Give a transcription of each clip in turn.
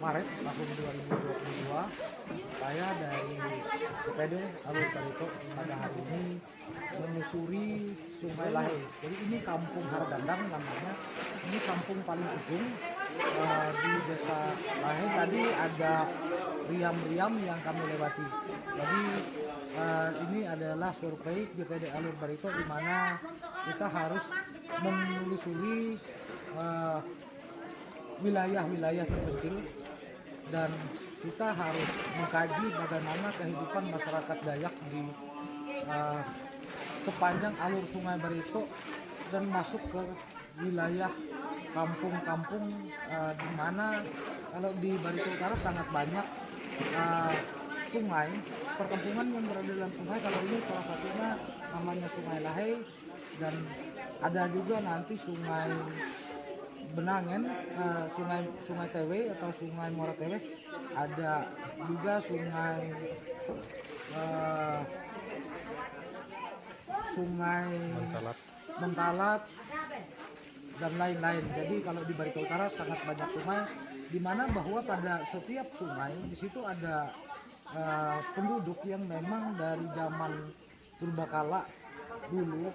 Maret tahun 2022, saya dari DPD Alur Barito pada hari ini menyusuri Sungai Lahe. Jadi ini Kampung Haragandang namanya. Ini kampung paling ujung di Desa Lahe. Tadi ada riam-riam yang kami lewati. Jadi ini adalah survei DPD Alur Barito di mana kita harus menelusuri wilayah-wilayah terpencil dan kita harus mengkaji bagaimana kehidupan masyarakat Dayak di sepanjang alur Sungai Barito dan masuk ke wilayah kampung-kampung di mana kalau di Barito Utara sangat banyak sungai, perkampungan yang berada dalam sungai. Kalau ini salah satunya namanya Sungai Lahe dan ada juga nanti Sungai Benangen, sungai Tewe atau Sungai Muara Tewe, ada juga sungai Mentalat dan lain-lain. Jadi kalau di Barito Utara sangat banyak sungai, di mana bahwa pada setiap sungai di situ ada penduduk yang memang dari zaman purbakala dulu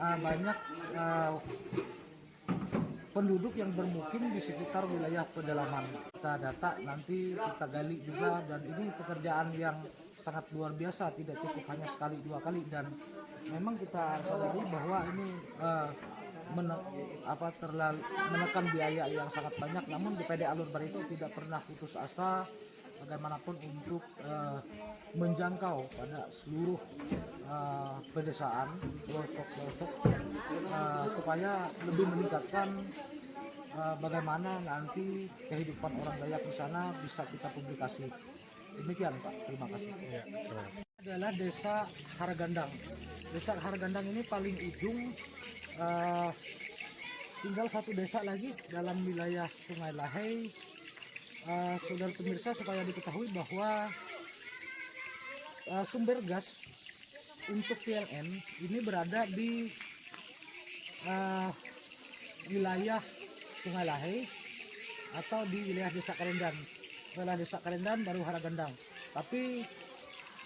banyak penduduk yang bermukim di sekitar wilayah pedalaman. Kita data nanti kita gali juga, dan ini pekerjaan yang sangat luar biasa, tidak cukup hanya sekali dua kali, dan memang kita sadari bahwa ini menekan biaya yang sangat banyak. Namun DPD Alur Barito tidak pernah putus asa bagaimanapun untuk menjangkau pada seluruh pedesaan, pelosok-pelosok, supaya lebih meningkatkan bagaimana nanti kehidupan orang Dayak di sana bisa kita publikasi. Demikian Pak, terima kasih. Adalah Desa Haragandang. Desa Haragandang ini paling ujung, tinggal satu desa lagi dalam wilayah Sungai Lahe. Saudara pemirsa, supaya diketahui bahwa sumber gas untuk PLN ini berada di wilayah Sungai Lahe atau di wilayah Desa Karendan. Setelah Desa Karendan baru Haragandang. Tapi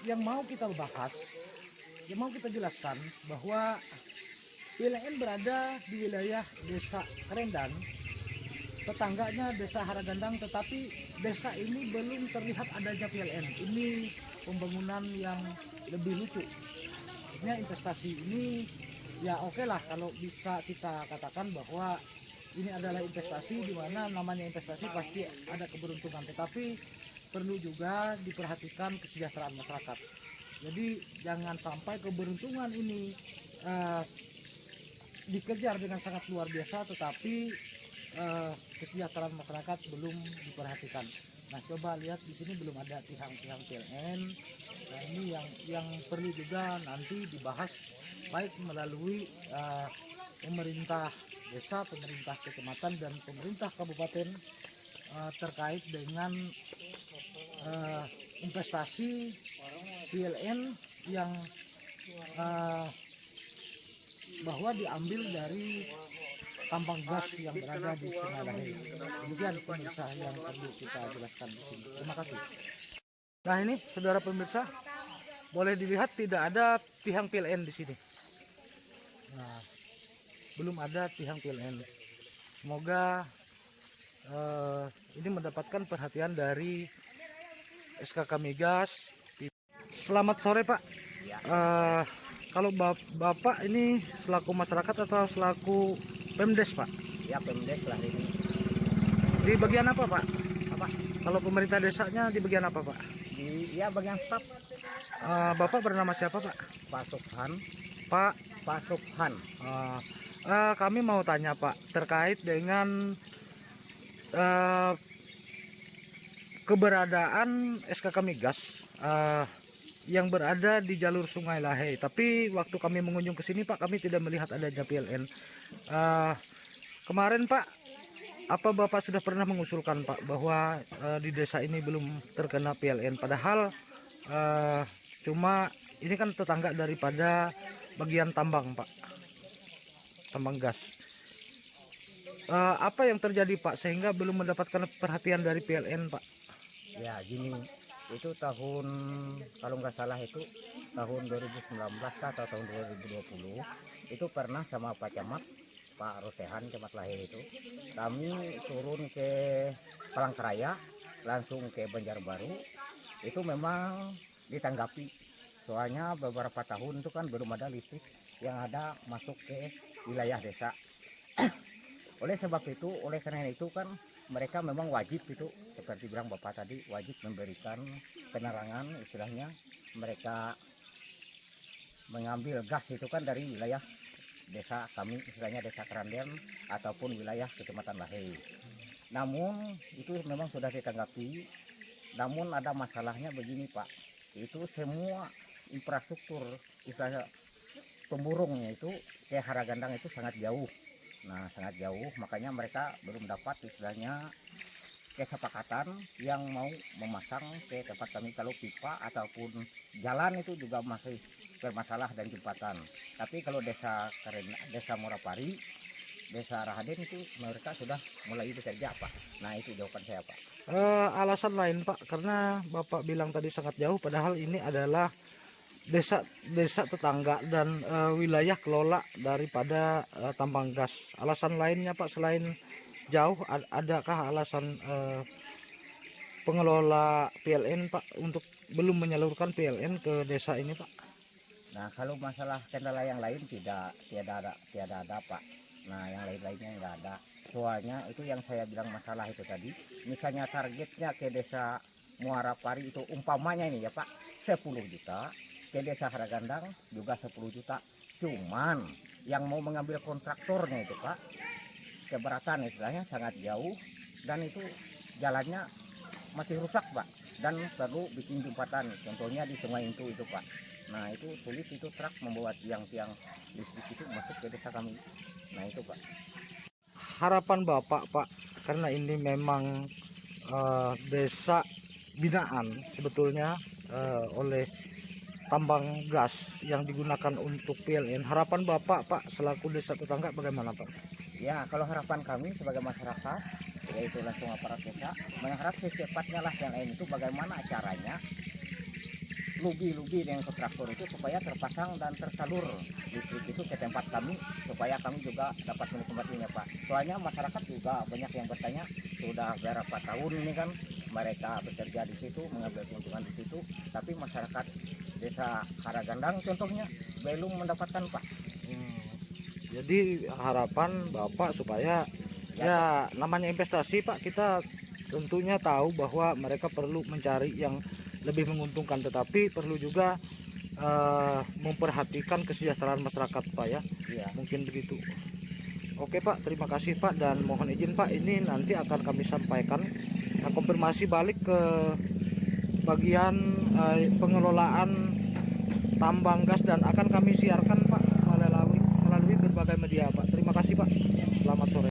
yang mau kita bahas, yang mau kita jelaskan bahwa PLN berada di wilayah Desa Karendan, tetangganya Desa Haragandang, tetapi desa ini belum terlihat adanya PLN. Ini pembangunan yang lebih lucu. Ini investasi ini ya oke lah kalau bisa kita katakan bahwa ini adalah investasi, di mana namanya investasi pasti ada keberuntungan, tetapi perlu juga diperhatikan kesejahteraan masyarakat. Jadi jangan sampai keberuntungan ini dikejar dengan sangat luar biasa, tetapi kesejahteraan masyarakat belum diperhatikan. Nah, coba lihat di sini belum ada tiang-tiang PLN. Nah, ini yang perlu juga nanti dibahas baik melalui pemerintah desa, pemerintah kecamatan, dan pemerintah kabupaten terkait dengan investasi PLN yang bahwa diambil dari tambang gas yang berada di Sungai Lahe. Demikian pemirsa yang perlu kita jelaskan di sini. Terima kasih. Nah, ini saudara pemirsa, boleh dilihat tidak ada tiang PLN di sini. Nah, belum ada tiang PLN. Semoga ini mendapatkan perhatian dari SKK Migas. Selamat sore Pak. Kalau Bapak ini selaku masyarakat atau selaku Pemdes Pak? Ya, Pemdes lah ini. Di bagian apa Pak? Apa? Kalau pemerintah desanya di bagian apa Pak? Ya, bagian staf. Bapak bernama siapa Pak? Pak Subhan. Pak Subhan. Kami mau tanya Pak terkait dengan keberadaan SKK Migas yang berada di jalur Sungai Lahe. Tapi waktu kami mengunjung ke sini Pak, kami tidak melihat adanya PLN. Kemarin Pak, apa Bapak sudah pernah mengusulkan Pak bahwa di desa ini belum terkena PLN? Padahal cuma ini kan tetangga daripada bagian tambang Pak, tambang gas. Apa yang terjadi Pak sehingga belum mendapatkan perhatian dari PLN Pak? Ya gini, itu tahun kalau nggak salah itu tahun 2019 kah atau tahun 2020 itu pernah sama Pak Camat, Pak Rosehan Camat Lahir itu kami turun ke Palangkaraya langsung ke Banjarbaru. Itu memang ditanggapi, soalnya beberapa tahun itu kan belum ada listrik yang ada masuk ke wilayah desa. Oleh sebab itu, oleh karena itu kan mereka memang wajib itu, seperti bilang Bapak tadi, wajib memberikan penerangan, istilahnya mereka mengambil gas itu kan dari wilayah desa kami, istilahnya desa Keranden ataupun wilayah Kecamatan Lahei. Namun itu memang sudah ditanggapi, namun ada masalahnya begini Pak, itu semua infrastruktur, istilahnya pemburungnya itu ke Haragandang itu sangat jauh. Nah sangat jauh, makanya mereka belum dapat istilahnya kesepakatan yang mau memasang ke tempat kami. Kalau pipa ataupun jalan itu juga masih bermasalah dan jembatan. Tapi kalau desa Murapari, desa Rahaden itu mereka sudah mulai bekerja Pak. Nah itu jawaban saya Pak. Alasan lain Pak, karena Bapak bilang tadi sangat jauh, padahal ini adalah desa tetangga dan wilayah kelola daripada tambang gas. Alasan lainnya Pak selain jauh, adakah alasan pengelola PLN Pak untuk belum menyalurkan PLN ke desa ini Pak? Nah kalau masalah kendala yang lain tiada ada Pak. Nah yang lain-lainnya nggak ada. Soalnya itu yang saya bilang masalah itu tadi. Misalnya targetnya ke desa Muara Pari itu umpamanya ini ya Pak 10 juta. Ke desa Haragandang juga 10 juta. Cuman yang mau mengambil kontraktornya itu Pak keberatan, istilahnya sangat jauh dan itu jalannya masih rusak Pak dan perlu bikin jembatan, contohnya di Sungai itu Pak. Nah itu sulit itu truk membawa tiang-tiang listrik itu masuk ke desa kami. Nah itu Pak. Harapan Bapak Pak, karena ini memang desa binaan sebetulnya oleh tambang gas yang digunakan untuk PLN. Harapan Bapak Pak selaku desa tetangga bagaimana Pak? Ya kalau harapan kami sebagai masyarakat, yaitu langsung aparat desa mengharap secepatnya lah yang lain itu bagaimana caranya lugi-lugi dengan kontraktor itu supaya terpasang dan tersalur listrik itu ke tempat kami supaya kami juga dapat menikmatinya Pak. Soalnya masyarakat juga banyak yang bertanya, sudah berapa tahun ini kan mereka bekerja di situ, mengambil keuntungan di situ, tapi masyarakat desa Haragandang contohnya belum mendapatkan Pak. Jadi harapan Bapak supaya ya namanya investasi Pak, kita tentunya tahu bahwa mereka perlu mencari yang lebih menguntungkan, tetapi perlu juga memperhatikan kesejahteraan masyarakat Pak ya. Iya. Mungkin begitu. Oke Pak, terima kasih Pak, dan mohon izin Pak, ini nanti akan kami sampaikan konfirmasi balik ke bagian pengelolaan tambang gas dan akan kami siarkan Pak melalui berbagai media Pak. Terima kasih Pak. Selamat sore.